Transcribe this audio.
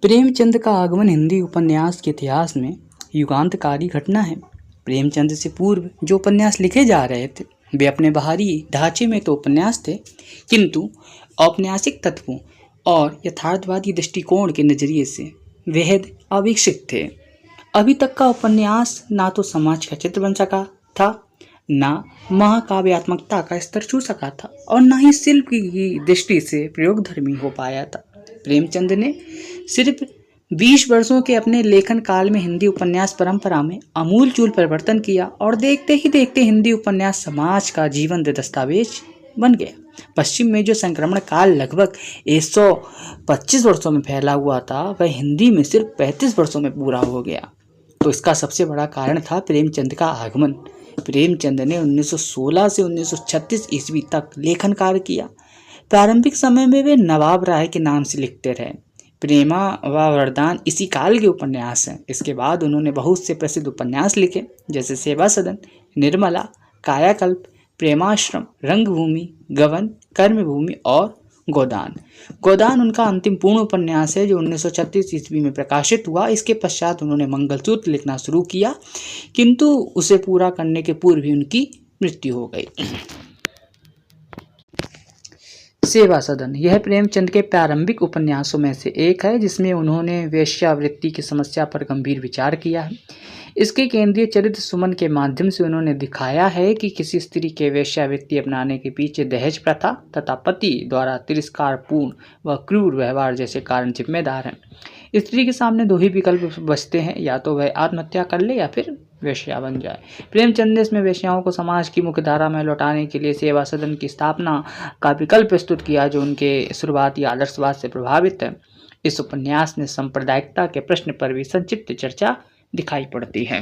प्रेमचंद का आगमन हिंदी उपन्यास के इतिहास में युगांतकारी घटना है। प्रेमचंद से पूर्व जो उपन्यास लिखे जा रहे थे वे अपने बाहरी ढांचे में तो उपन्यास थे, किंतु औपन्यासिक तत्वों और यथार्थवादी दृष्टिकोण के नजरिए से बेहद अविकसित थे। अभी तक का उपन्यास ना तो समाज का चित्र बन सका था, ना महाकाव्यात्मकता का स्तर छू सका था और ना ही शिल्प की दृष्टि से प्रयोगधर्मी हो पाया था। प्रेमचंद ने सिर्फ 20 वर्षों के अपने लेखन काल में हिंदी उपन्यास परंपरा में आमूलचूल परिवर्तन किया और देखते ही देखते हिंदी उपन्यास समाज का जीवंत दस्तावेज बन गया। पश्चिम में जो संक्रमण काल लगभग 125 वर्षों में फैला हुआ था, वह हिंदी में सिर्फ 35 वर्षों में पूरा हो गया। तो इसका सबसे बड़ा कारण था प्रेमचंद का आगमन। प्रेमचंद ने 1916 से 1936 ईस्वी तक लेखन कार्य किया। प्रारंभिक समय में वे नवाब राय के नाम से लिखते रहे। प्रेमा व वरदान इसी काल के उपन्यास हैं। इसके बाद उन्होंने बहुत से प्रसिद्ध उपन्यास लिखे, जैसे सेवा सदन, निर्मला, कायाकल्प, प्रेमाश्रम, रंगभूमि, गबन, कर्मभूमि और गोदान। गोदान उनका अंतिम पूर्ण उपन्यास है जो 1936 ईस्वी में प्रकाशित हुआ। इसके पश्चात उन्होंने मंगलसूत्र लिखना शुरू किया, किंतु उसे पूरा करने के पूर्व ही उनकी मृत्यु हो गई। सेवा सदन यह प्रेमचंद के प्रारंभिक उपन्यासों में से एक है, जिसमें उन्होंने वेश्यावृत्ति की समस्या पर गंभीर विचार किया है। इसके केंद्रीय चरित्र सुमन के माध्यम से उन्होंने दिखाया है कि किसी स्त्री के वेश्यावृत्ति अपनाने के पीछे दहेज प्रथा तथा पति द्वारा तिरस्कारपूर्ण व क्रूर व्यवहार जैसे कारण जिम्मेदार हैं। स्त्री के सामने दो ही विकल्प बचते हैं, या तो वह आत्महत्या कर ले या फिर वेश्या बन जाए। प्रेमचंद ने इसमें वेश्याओं को समाज की मुख्य धारा में लौटाने के लिए सेवा सदन की स्थापना का विकल्प प्रस्तुत किया, जो उनके शुरुआती आदर्शवाद से प्रभावित है। इस उपन्यास में सांप्रदायिकता के प्रश्न पर भी संक्षिप्त चर्चा दिखाई पड़ती है।